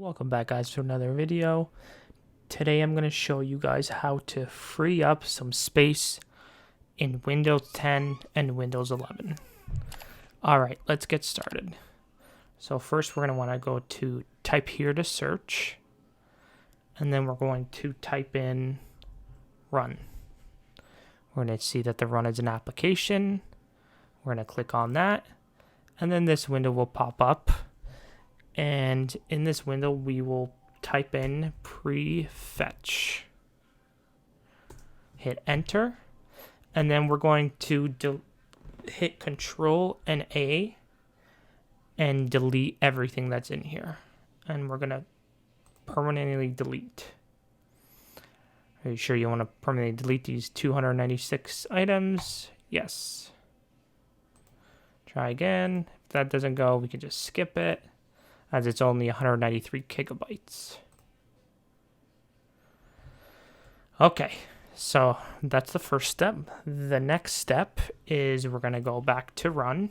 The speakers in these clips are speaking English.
Welcome back, guys, to another video. Today I'm going to show you guys how to free up some space in Windows 10 and Windows 11. Alright, let's get started. So first we're going to want to go to type here to search, and then we're going to type in run. We're going to see that the run is an application. We're going to click on that, and then this window will pop up. And in this window, we will type in prefetch. Hit enter. And then we're going to hit Control and A and delete everything that's in here. And we're going to permanently delete. Are you sure you want to permanently delete these 296 items? Yes. Try again. If that doesn't go, we can just skip it, as it's only 193 gigabytes. Okay, so that's the first step. The next step is we're going to go back to run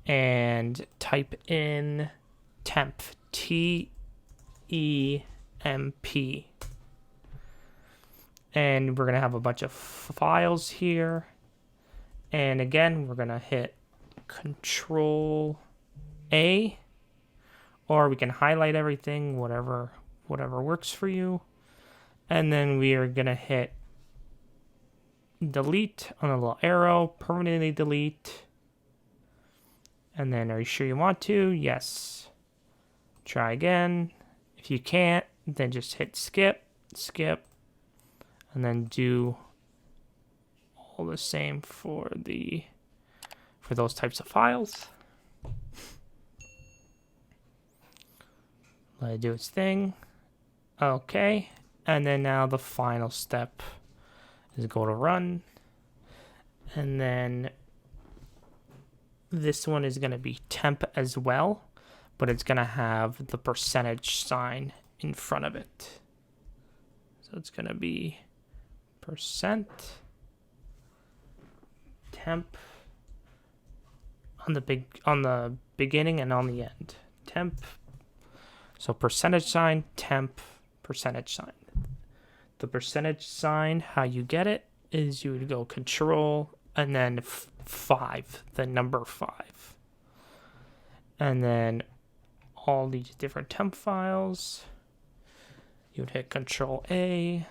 and type in temp, T-E-M-P. And we're going to have a bunch of files here. And again, we're going to hit Control A, or we can highlight everything, whatever works for you. And then we are gonna hit delete on the little arrow, permanently delete. And then, are you sure you want to? Yes. Try again. If you can't, then just hit skip, and then do all the same for those types of files. Let it do its thing. Okay, and then now the final step is go to run, and then this one is going to be temp as well, but it's going to have the percentage sign in front of it. So it's going to be % temp on the beginning and on the end. Temp. So percentage sign, temp, percentage sign. The percentage sign, how you get it is you would go Control and then 5, the number 5. And then all these different temp files, you would hit Control A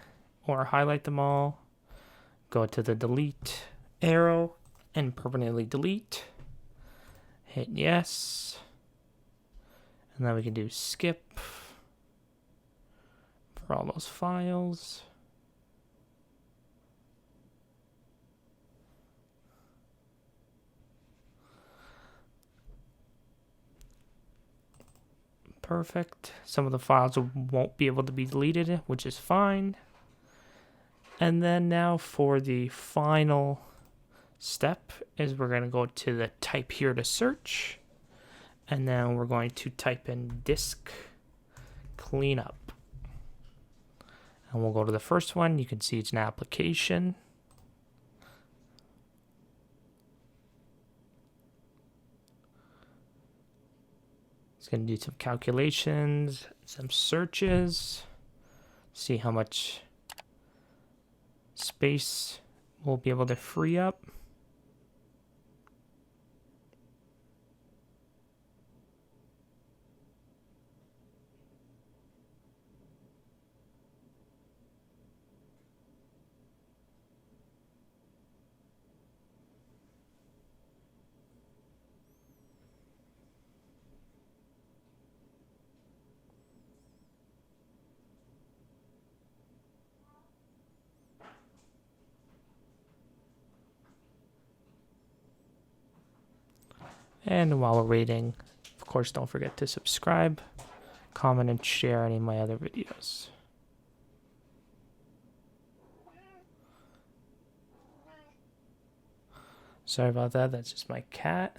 or highlight them all, go to the delete arrow and permanently delete. Hit yes, and then we can do skip for all those files. Perfect. Some of the files won't be able to be deleted, which is fine. And then now for the final step is we're going to go to the type here to search, and then we're going to type in disk cleanup, and we'll go to the first one. You can see it's an application. It's going to do some calculations, some searches, see how much space we'll be able to free up. And while we're waiting, of course, don't forget to subscribe, comment, and share any of my other videos. Sorry about that. That's just my cat.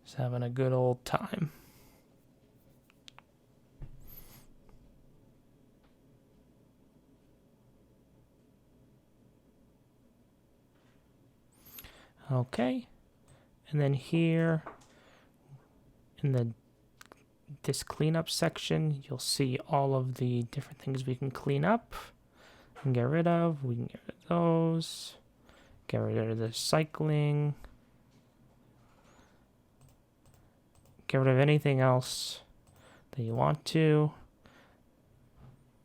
Just having a good old time. Okay. And then here in this cleanup section, you'll see all of the different things we can clean up and get rid of. We can get rid of those, get rid of the cycling, get rid of anything else that you want to.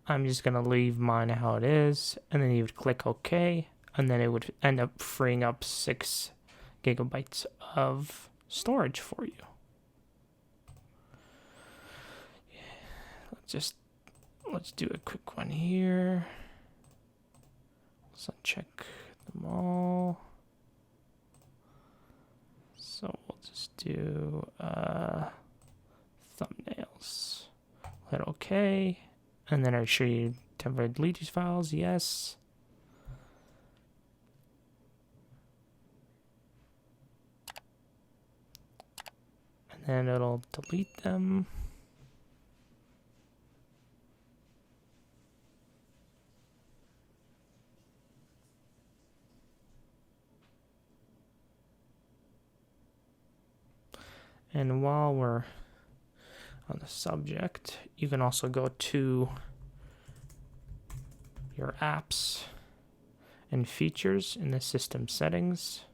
I'm just going to leave mine how it is, and then you would click OK, and then it would end up freeing up 6 gigabytes of storage for you. Let's do a quick one here. Let's uncheck them all. So we'll just do thumbnails. Hit OK. And then are you sure you temporarily delete these files? Yes. And then it'll delete them. And while we're on the subject, you can also go to your apps and features in the system settings.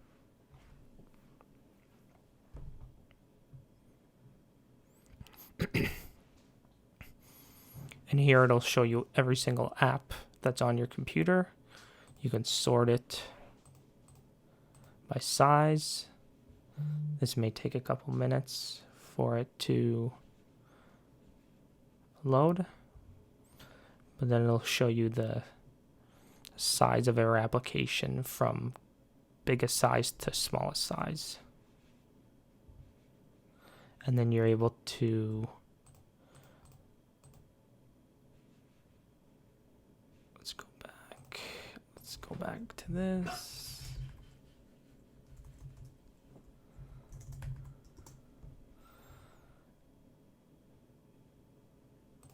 And here it'll show you every single app that's on your computer. You can sort it by size. This may take a couple minutes for it to load, but then it'll show you the size of our application from biggest size to smallest size. And then you're able to let's go back to this.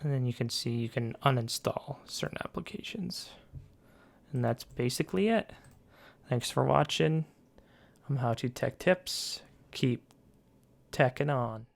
And then you can see you can uninstall certain applications. And that's basically it. Thanks for watching. I'm How To Tech Tips. Keep teching on.